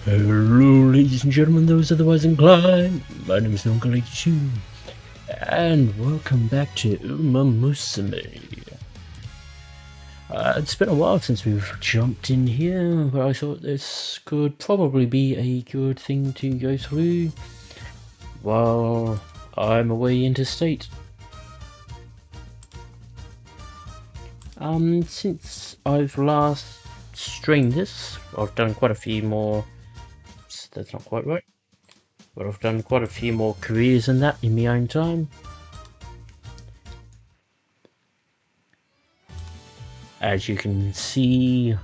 Hello, ladies and gentlemen, those otherwise inclined. My name is Uncle 82, and welcome back to Umamusume. It's been a while since we've jumped in here, but I thought this could probably be a good thing to go through while I'm away interstate. Since I've last streamed this, I've done quite a few more. That's not quite right. But I've done quite a few more careers than that in my own time. As you can see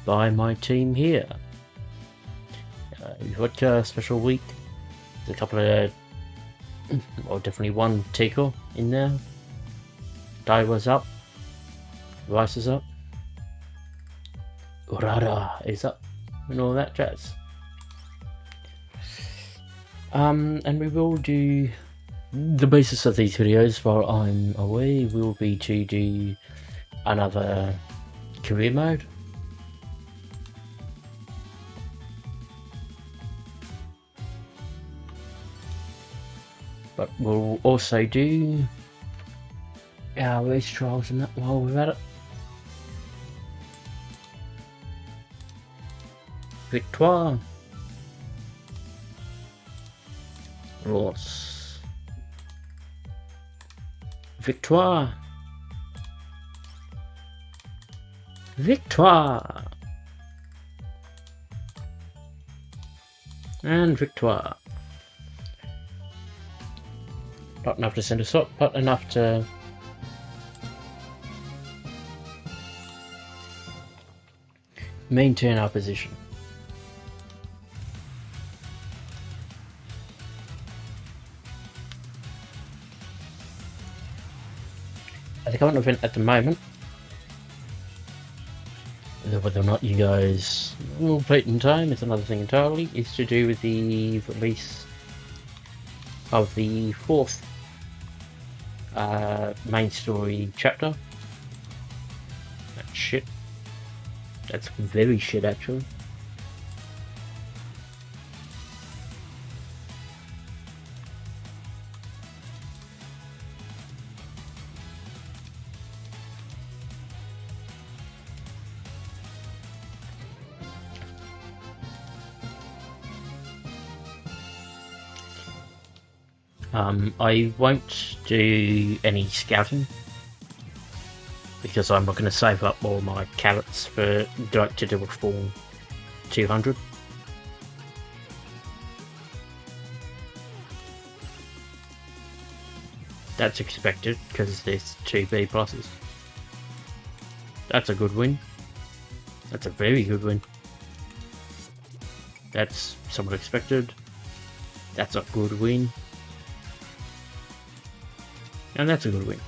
by my team here. Vodka special week. There's a couple of, well, definitely one tickle in there. Daiwa's up. Rice is up. Urara is up. And all that jazz. And we will do the basis of these videos while I'm away will be to do another career mode. But we'll also do our race trials and that while we're at it. Victoire. Ross. Victoire. Victoire. And Victoire. Not enough to send us up, but enough to maintain our position. The current event at the moment, whether or not you guys will play it in time is another thing entirely, is to do with the release of the fourth main story chapter. That's shit. That's very shit, actually. I won't do any scouting because I'm not going to save up all my carrots for to do a full 200. That's expected because there's 2 B pluses. That's a good win. That's a very good win. That's somewhat expected. That's a good win. And that's a good win.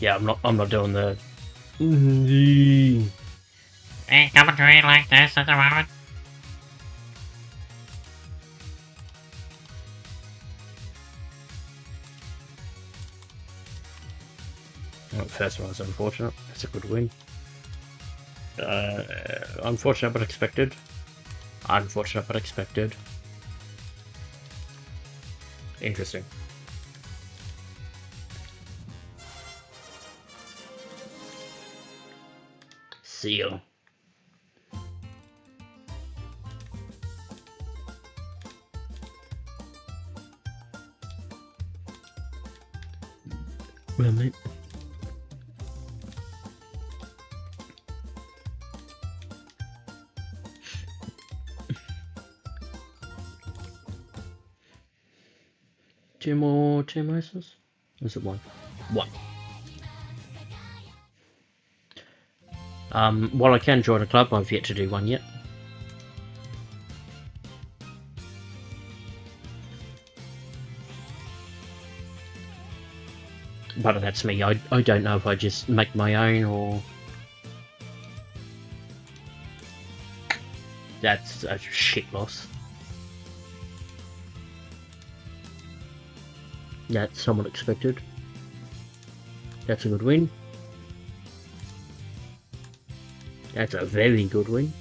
Yeah, I'm not doing the commentary like this at the moment. First one was unfortunate. That's a good win. Unfortunate but expected. Unfortunate but expected. Interesting. Seal. Well, mate. Two more races? Or is it one? One. While I can join a club, I've yet to do one yet. But that's me. I don't know if I just make my own or That's a shit loss. That's somewhat expected. That's a good win. That's a very good win.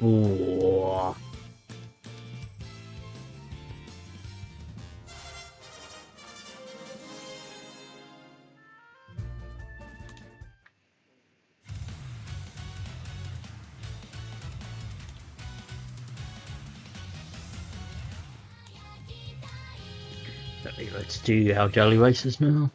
Ooh. Okay, let's do our daily races now.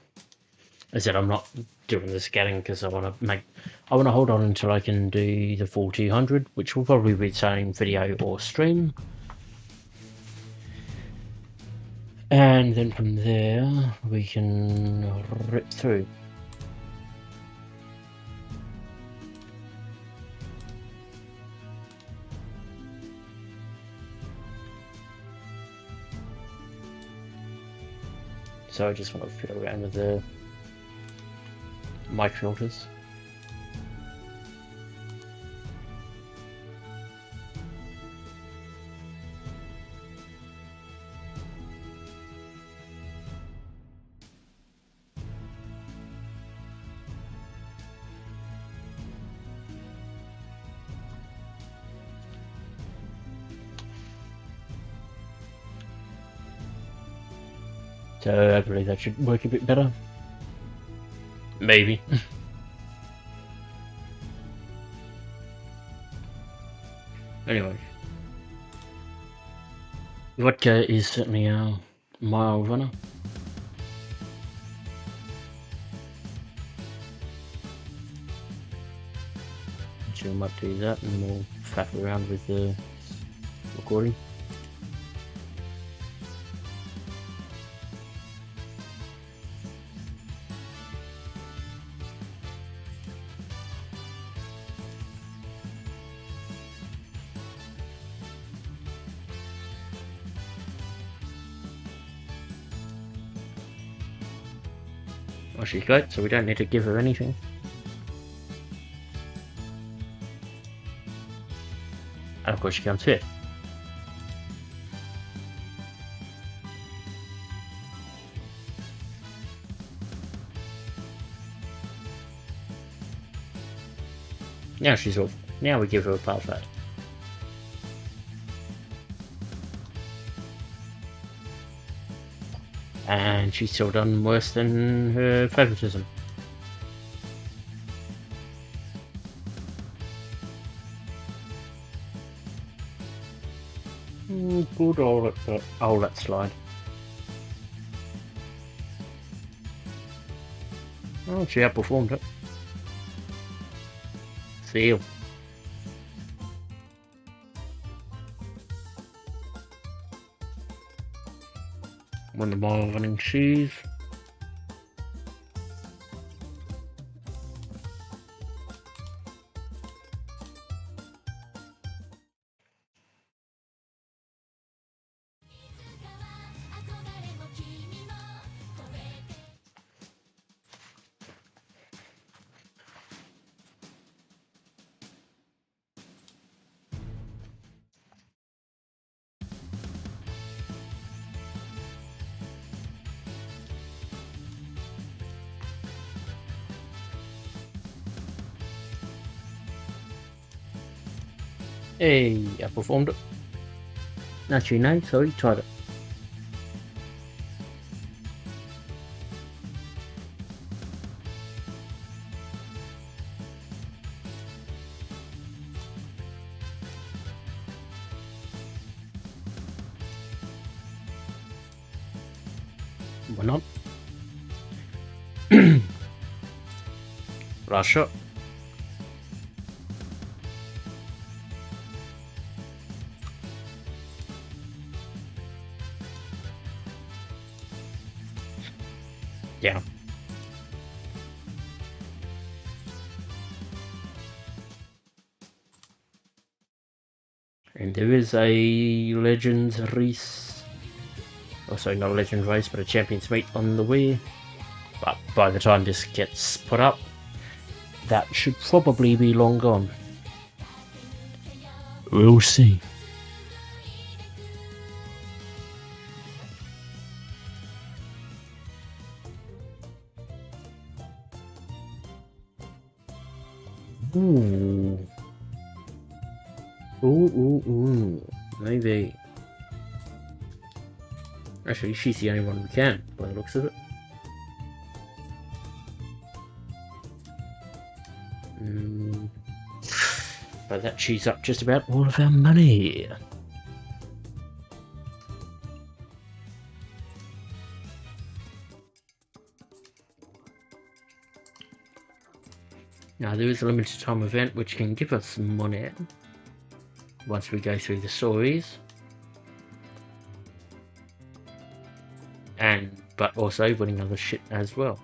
I said I'm not doing the scanning because I want to hold on until I can do the full 200, which will probably be the same video or stream. And then from there, we can rip through. So I just want to fiddle around with the mic filters. So I believe that should work a bit better. Maybe. Anyway. Vodka is certainly a mile runner. So we might do that and we'll faff around with the recording. Well, she's good, so we don't need to give her anything. And of course she comes fifth. Now she's off. Now we give her a parfait. And she's still done worse than her favoritism. Good old let slide. Oh, she outperformed it. Feel. Won the mile running shoes. Hey, I performed it. Actually, no, sorry, tried it. Why not? Last shot. Yeah. And there is a Legends race. Oh, sorry, not a Legends race, but a Champions meet on the way. But by the time this gets put up, that should probably be long gone. We'll see. Ooh. Ooh. Maybe. Actually, she's the only one we can, by the looks of it. But that chews up just about all of our money. Now there is a limited time event which can give us some money once we go through the stories. But also winning other shit as well.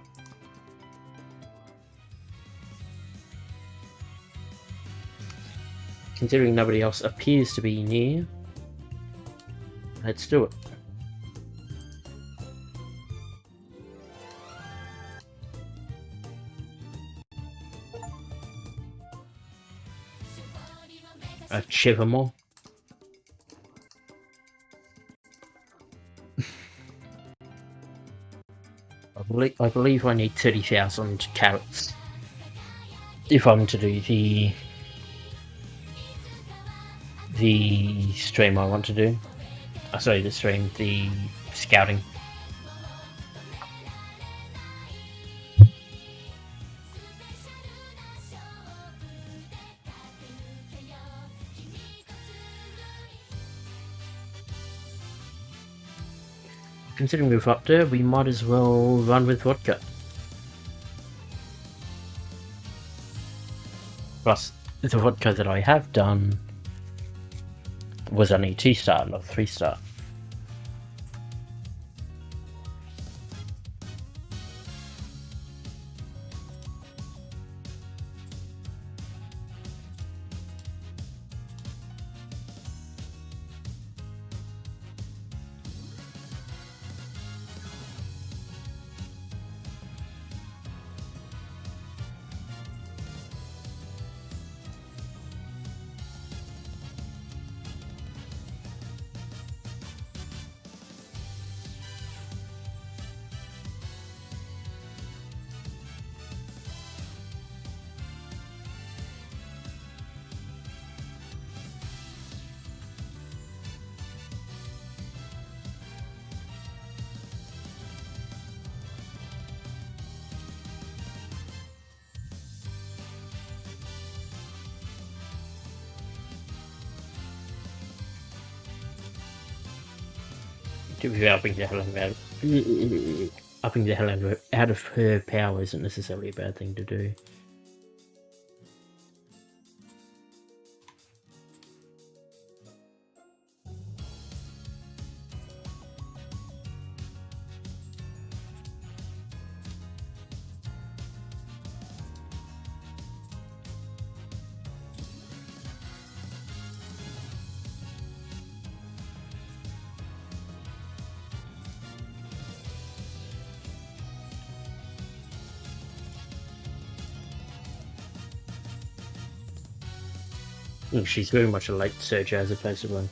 Considering nobody else appears to be near, let's do it. A Chivamore. I believe I need 30,000 carrots if I'm to do the stream I want to do. Sorry, the scouting. Considering we've up there, we might as well run with Vodka. Plus, the Vodka that I have done was only 2-star, not 3-star. To be upping the hell out of her power isn't necessarily a bad thing to do. She's very much a late searcher as opposed to a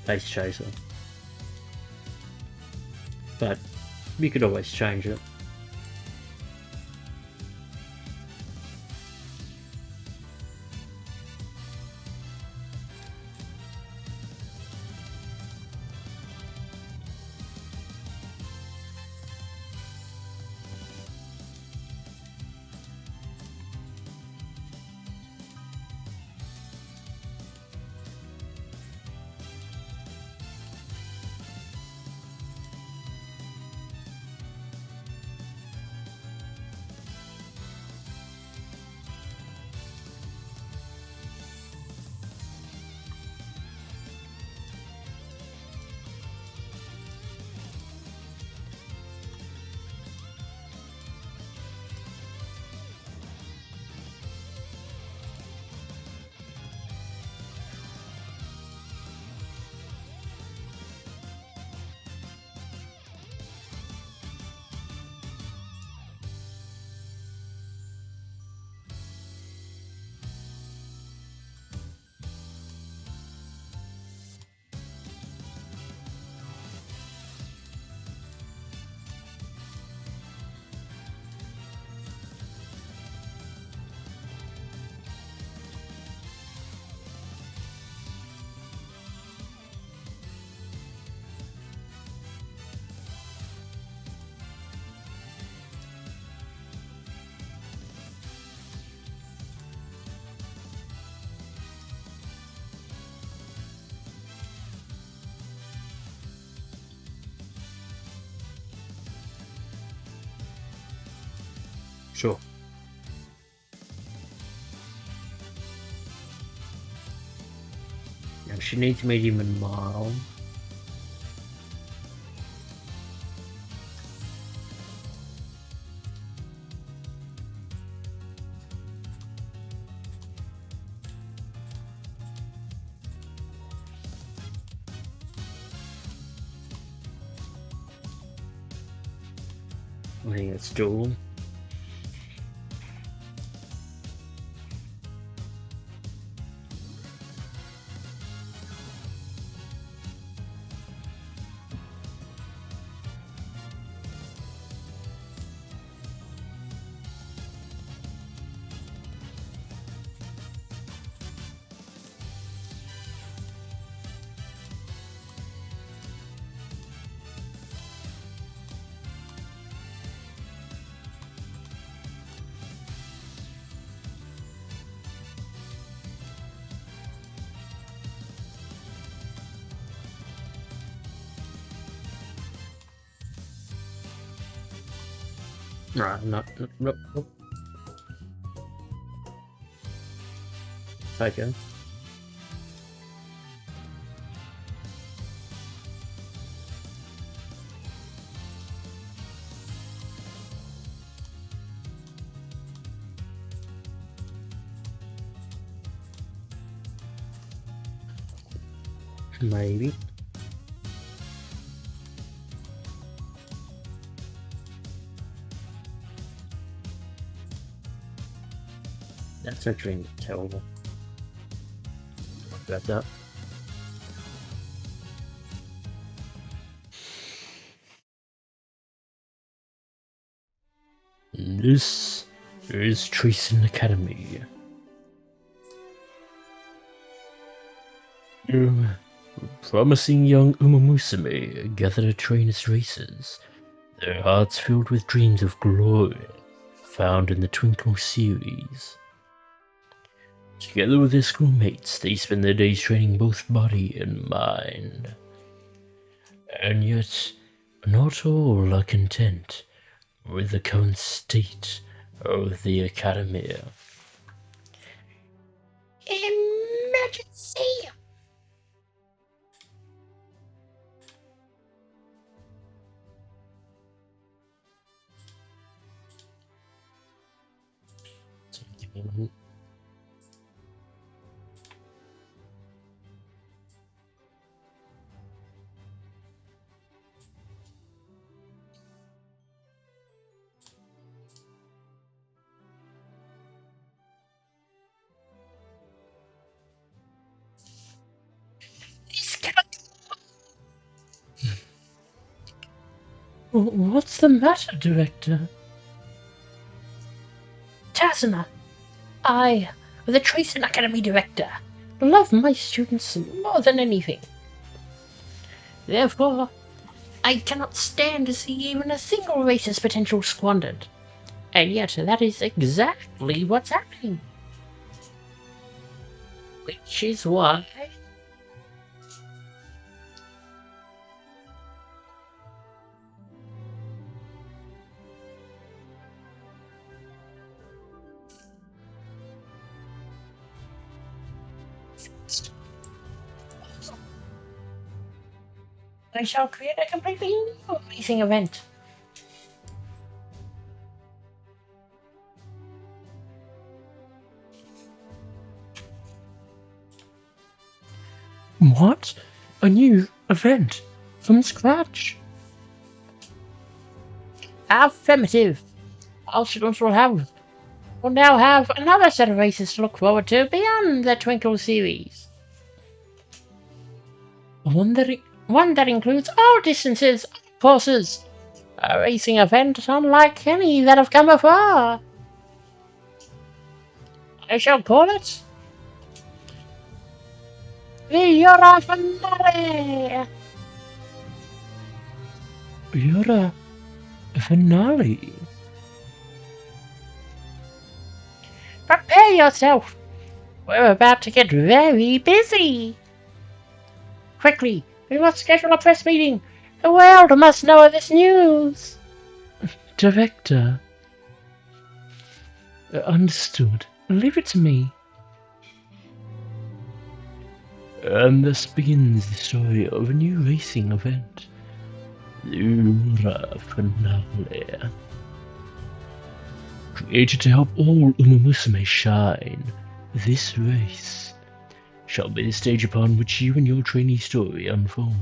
base chaser. But you could always change it. Sure. And she needs medium and mild. I think it's dual. Right, not. Nope. Okay. Maybe. That's actually terrible. About that. This is Treason Academy. Promising young Umamusume gather to train as racers, their hearts filled with dreams of glory, found in the Twinkle series. Together with their schoolmates, they spend their days training both body and mind. And yet, not all are content with the current state of the Academy. Emergency! What's the matter, Director? Tasna, I, the Treason Academy Director, love my students more than anything. Therefore, I cannot stand to see even a single race's potential squandered. And yet, that is exactly what's happening. Which is why... I shall create a completely new racing event. What? A new event? From scratch? Affirmative. Our students will now have another set of races to look forward to beyond the Twinkle series. One that includes all distances, courses. A racing event unlike any that have come before. I shall call it the Euro Finale. You're a finale. Prepare yourself. We're about to get very busy. Quickly, we must schedule a press meeting. The world must know of this news. Director. Understood. Leave it to me. And thus begins the story of a new racing event. The Ura Finale. Created to help all Umamusume shine, this race shall be the stage upon which you and your trainee story unfolds.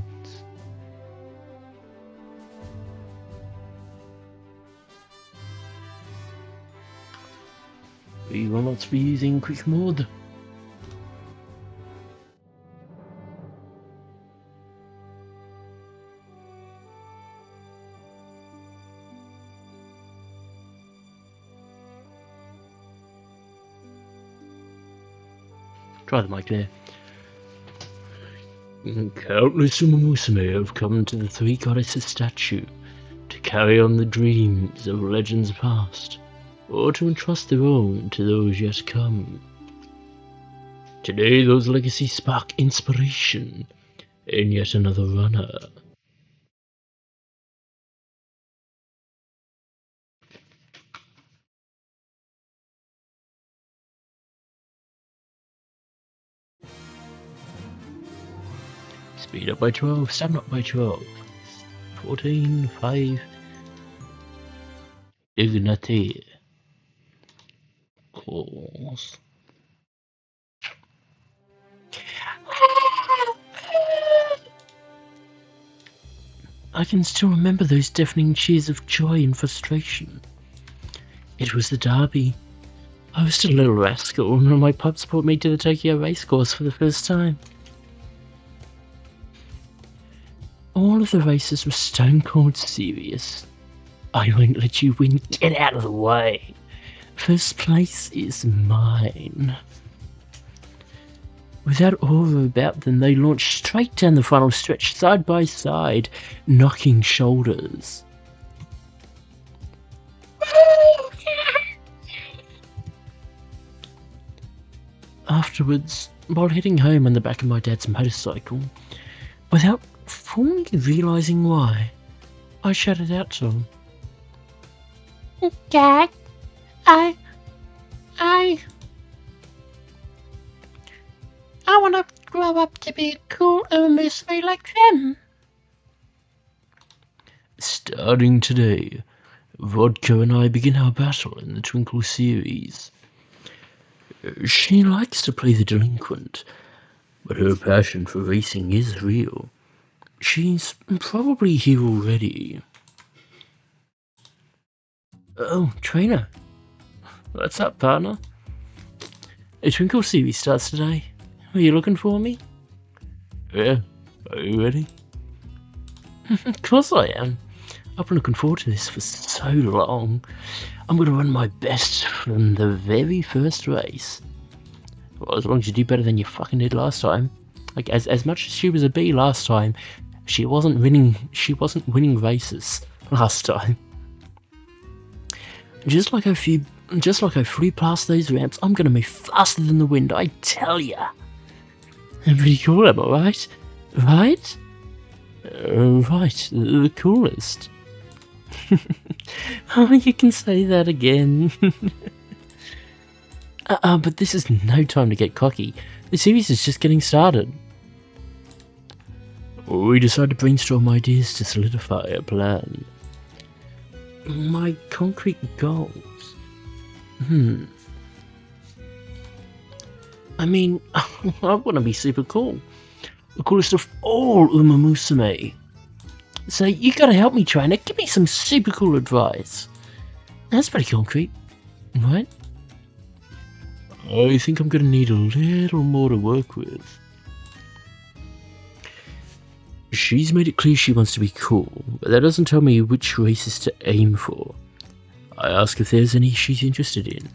We will not be using quick mode. Try the mic there. Countless Umamusume have come to the Three Goddesses statue to carry on the dreams of legends past, or to entrust their own to those yet to come. Today those legacies spark inspiration in yet another runner. Speed up by 12, stamina up by 12. 14, 5. Dignity. Course. I can still remember those deafening cheers of joy and frustration. It was the derby. I was still a little rascal when my pups brought me to the Tokyo racecourse for the first time. All of the races were stone cold serious. I won't let you win. Get out of the way. First place is mine. Without awe about them, they launched straight down the final stretch, side by side, knocking shoulders. Afterwards, while heading home on the back of my dad's motorcycle, without fully realising why, I shouted out to him. Dad, I want to grow up to be a cool Umamusume like them. Starting today, Vodka and I begin our battle in the Twinkle series. She likes to play the delinquent, but her passion for racing is real. She's probably here already. Oh, trainer. What's up, partner? A Twinkle series starts today. Are you looking for me? Yeah. Are you ready? Of course I am. I've been looking forward to this for so long. I'm going to run my best from the very first race. Well, as long as you do better than you fucking did last time. Like, as much as she was a B last time, she wasn't winning races last time. Just like I flew past those ramps, I'm gonna move faster than the wind, I tell ya. I'm pretty cool, am I right? Right? Right, the coolest. Oh, you can say that again. But this is no time to get cocky. The series is just getting started. We decided to brainstorm ideas to solidify a plan. My concrete goals. I mean, I want to be super cool. The coolest of all Umamusume. So you gotta help me, trainer. Give me some super cool advice. That's pretty concrete, right? I think I'm gonna need a little more to work with. She's made it clear she wants to be cool, but that doesn't tell me which races to aim for. I ask if there's any she's interested in.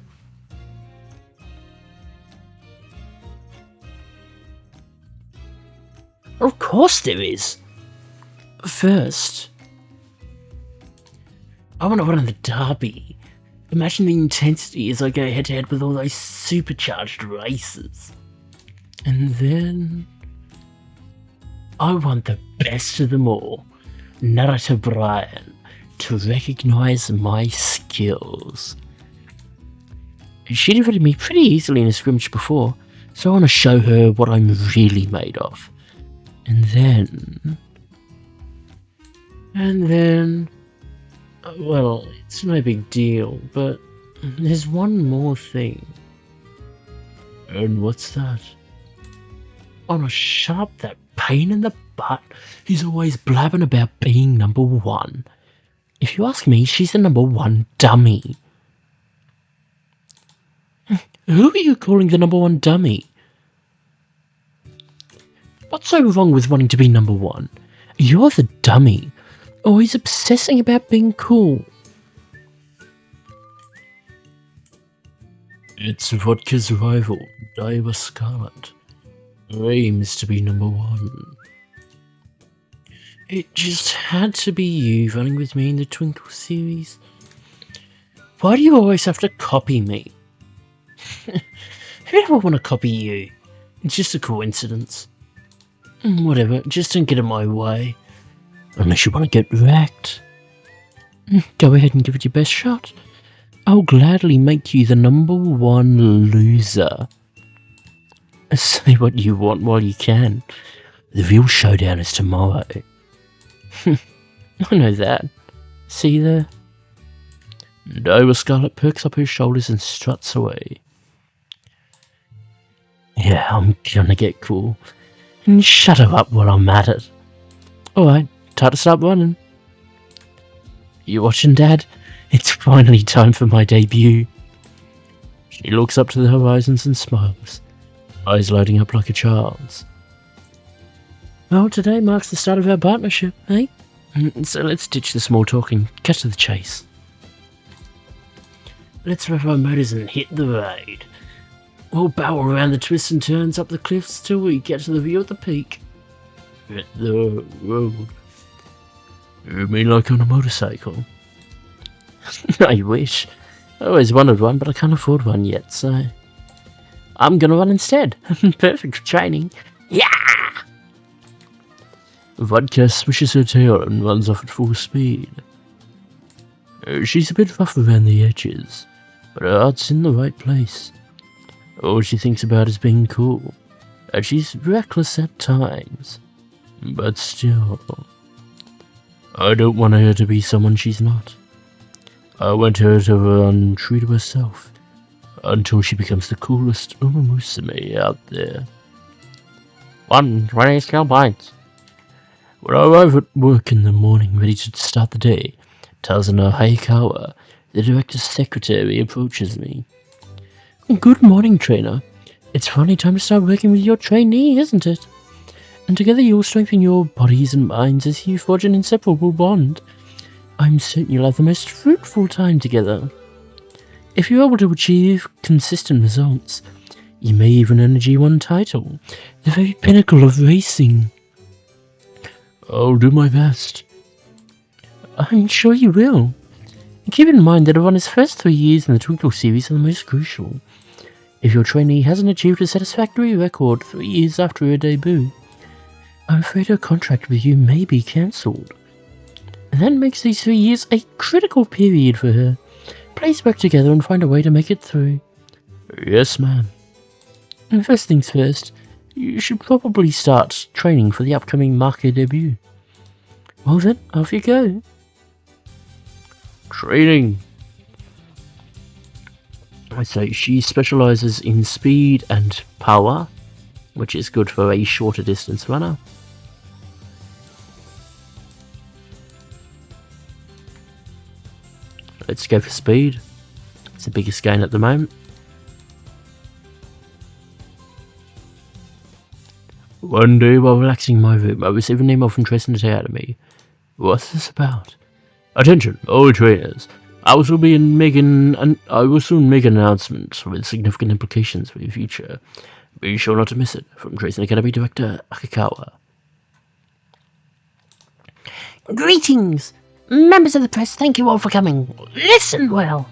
Of course there is! First, I want to run on the derby. Imagine the intensity as I go head to head with all those supercharged races. And then I want the best of them all, Narrator Brian, to recognise my skills. She defeated me pretty easily in a scrimmage before, so I want to show her what I'm really made of. And then, well, it's no big deal, but there's one more thing. And what's that? Oh no, shut up, that pain in the butt. He's always blabbing about being number one. If you ask me, she's the number one dummy. Who are you calling the number one dummy? What's so wrong with wanting to be number one? You're the dummy, always obsessing about being cool. It's Vodka's rival, Diva Scarlet, who aims to be number one. It just had to be you running with me in the Twinkle series. Why do you always have to copy me? Who'd ever want to copy you? It's just a coincidence. Whatever, just don't get in my way. Unless you want to get wrecked. Go ahead and give it your best shot. I'll gladly make you the number one loser. Say what you want while you can. The real showdown is tomorrow. I know that. See there? Diva Scarlet perks up her shoulders and struts away. Yeah, I'm gonna get cool. And shut her up while I'm at it. Alright, time to start running. You watching, Dad? It's finally time for my debut. She looks up to the horizons and smiles, eyes lighting up like a child's. Well, today marks the start of our partnership, eh? So let's ditch the small talk and cut to the chase. Let's rev our motors and hit the road. We'll barrel around the twists and turns up the cliffs till we get to the view at the peak. Hit the road. You mean like on a motorcycle? I wish. I always wanted one, but I can't afford one yet, so I'm gonna run instead. Perfect for training. Yeah! Vodka swishes her tail and runs off at full speed. She's a bit rough around the edges, but her heart's in the right place. All she thinks about is being cool, and she's reckless at times. But still, I don't want her to be someone she's not. I want her to run true to herself, until she becomes the coolest Umamusume out there. 120 skill points. When I arrive at work in the morning ready to start the day, Tazuna Hayakawa, the director's secretary, approaches me. Good morning, trainer. It's finally time to start working with your trainee, isn't it? And together you'll strengthen your bodies and minds as you forge an inseparable bond. I'm certain you'll have the most fruitful time together. If you're able to achieve consistent results, you may even earn a G1 title, the very pinnacle of racing. I'll do my best. I'm sure you will. Keep in mind that Ivana's first 3 years in the Twinkle series are the most crucial. If your trainee hasn't achieved a satisfactory record 3 years after her debut, I'm afraid her contract with you may be cancelled. That makes these 3 years a critical period for her. Please work together and find a way to make it through. Yes, ma'am. And first things first, you should probably start training for the upcoming market debut. Well then, off you go. Training. So she specialises in speed and power, which is good for a shorter distance runner. Let's go for speed. It's the biggest gain at the moment. One day while relaxing in my room, I received an email from Tristan Academy. What's this about? Attention, all trainers. I will soon make an announcement with significant implications for your future. Be sure not to miss it. From Tracer Academy Director Akikawa. Greetings! Members of the press, thank you all for coming. Listen well.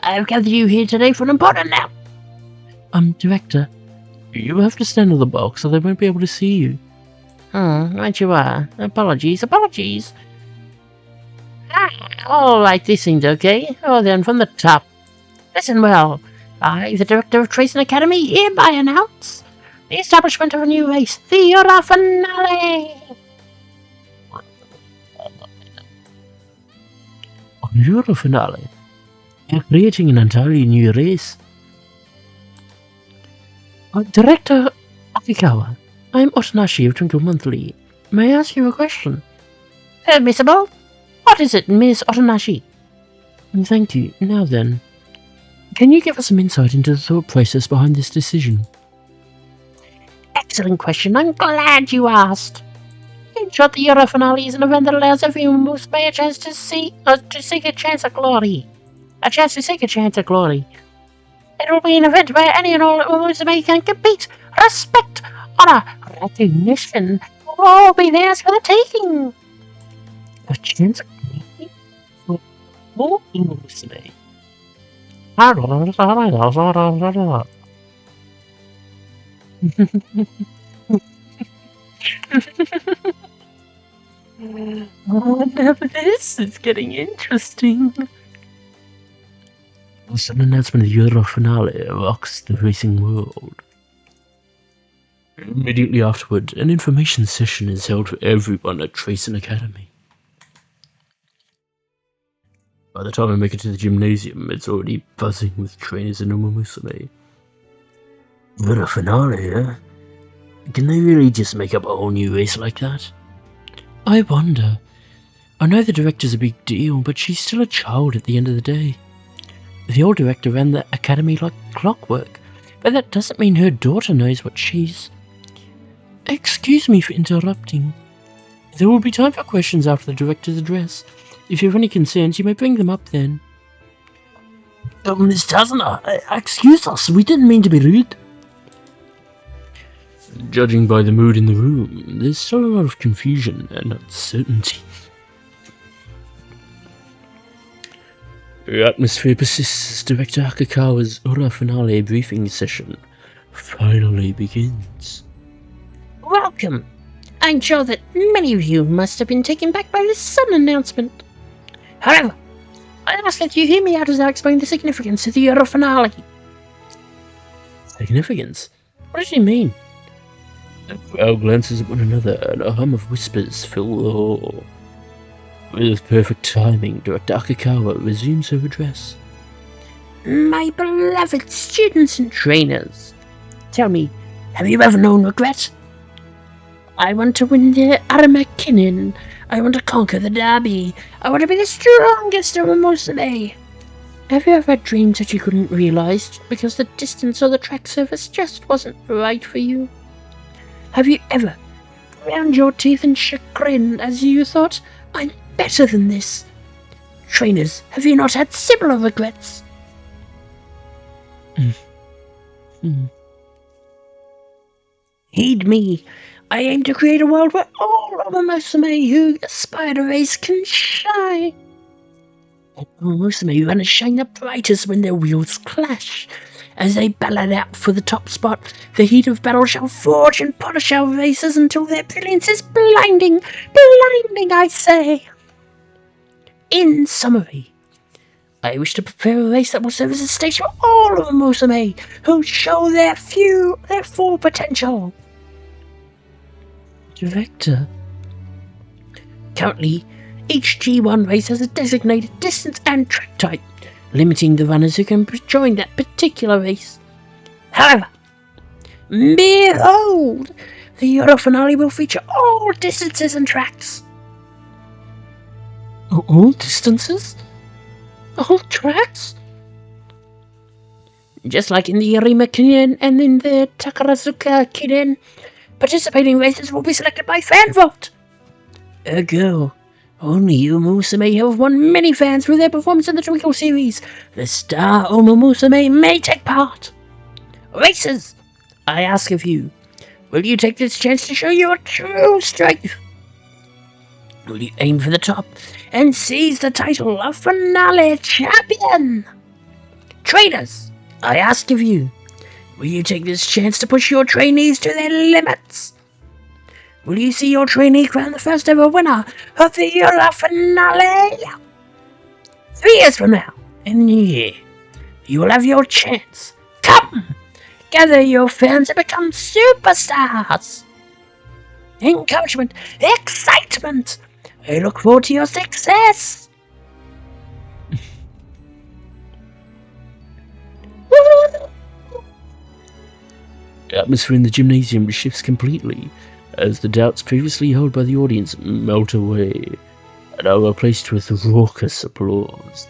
I've gathered you here today for an important now. Director, you have to stand on the box or they won't be able to see you. Right you are. Apologies. Alright, this seems okay. Oh, then from the top. Listen well. I, the Director of Tracing Academy, hereby announce the establishment of a new race, the Euro Finale! On Euro Finale, you're creating an entirely new race. Director Akikawa, I'm Otonashi of Twinkle Monthly. May I ask you a question? Permissible? What is it, Miss Otonashi? Thank you. Now then, can you give us some insight into the thought process behind this decision? Excellent question. I'm glad you asked. In short, the Euro Finale is an event that allows every Umamusume a chance to seek a chance at glory. A chance to seek a chance at glory. It will be an event where any and all Umamusume can compete. Respect, honor, recognition will all be theirs for the taking. A chance for all Umamusume. Oh, now this is getting interesting. The sudden announcement of the Euro Finale rocks the racing world. Immediately afterward, an information session is held for everyone at Tracing Academy. By the time I make it to the gymnasium, it's already buzzing with trainers and Umamusume. Euro Finale, eh? Can they really just make up a whole new race like that? I wonder. I know the director's a big deal, but she's still a child at the end of the day. The old director ran the academy like clockwork, but that doesn't mean her daughter knows what she's... Excuse me for interrupting. There will be time for questions after the director's address. If you have any concerns, you may bring them up then. Miss Tazana, excuse us, we didn't mean to be rude. Judging by the mood in the room, there's still a lot of confusion and uncertainty. The atmosphere persists as Director Akikawa's Euro Finale briefing session finally begins. Welcome. I'm sure that many of you must have been taken back by this sudden announcement. However, I ask that you hear me out as I explain the significance of the Euro Finale. Significance? What does she mean? The crowd glances at one another and a hum of whispers fill the hall. With perfect timing, Director Akikawa resumes her address. My beloved students and trainers, tell me, have you ever known regret? I want to win the Aramakinnen. I want to conquer the derby. I want to be the strongest Umamusume. Have you ever had dreams that you couldn't realize because the distance or the track surface just wasn't right for you? Have you ever ground your teeth in chagrin as you thought, I'm better than this? Trainers, have you not had similar regrets? Heed me. I aim to create a world where all Umamusume who aspire to race can shine. Umamusume run and shine the brightest when their wheels clash. As they battle it out for the top spot, the heat of battle shall forge and polish our races until their brilliance is blinding, blinding, I say. In summary, I wish to prepare a race that will serve as a stage for all Umamusume who show their full potential. Director? Currently, each G1 race has a designated distance and track type, limiting the runners who can join that particular race. However, behold, the Euro Finale will feature all distances and tracks. All distances? All tracks? Just like in the Aramakinnen and in the Takarazuka Kinnen, participating races will be selected by fan vote. Ergo, only Umamusume who have won many fans through their performance in the Twinkle series, the star Umamusume, may take part. Racers, I ask of you, will you take this chance to show your true strength? Will you aim for the top and seize the title of Finale Champion? Trainers, I ask of you, will you take this chance to push your trainees to their limits? Will you see your trainee crown the first ever winner of the Euro Finale? 3 years from now, in the new year, You will have your chance. Come! Gather your fans and become superstars! Encouragement! Excitement! I look forward to your success! The atmosphere in the gymnasium shifts completely as the doubts previously held by the audience melt away and are replaced with raucous applause.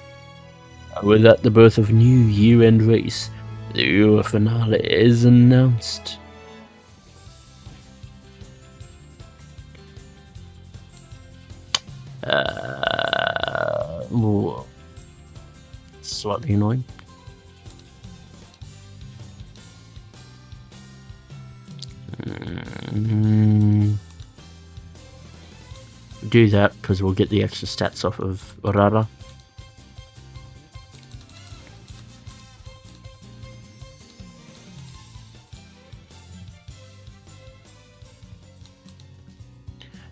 And with that, the birth of a new year-end race, the Euro finale, is announced. Slightly annoying. Do that because we'll get the extra stats off of Rara.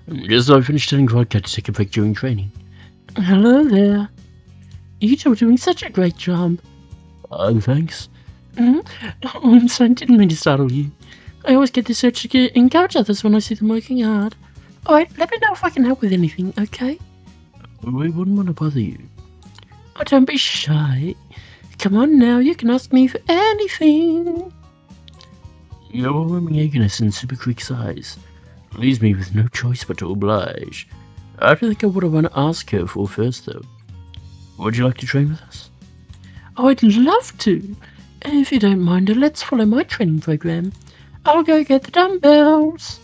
Just as I finished telling Vodka to take a break during training. Hello there. You two are doing such a great job. Thanks. Oh, I'm sorry, I didn't mean to startle you. I always get this urge to encourage others when I see them working hard. Alright, let me know if I can help with anything, okay? We wouldn't want to bother you. Oh, don't be shy. Come on now, you can ask me for anything. Your overwhelming eagerness and super quick size leaves me with no choice but to oblige. I don't think I would want to ask her for first, though. Would you like to train with us? Oh, I'd love to. If you don't mind, let's follow my training program. I'll go get the dumbbells.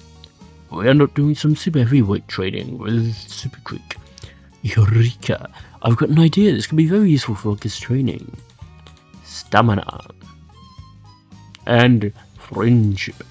We end up doing some super heavyweight training with super quick. Eureka! I've got an idea. This could be very useful for focus training. Stamina. And friendship.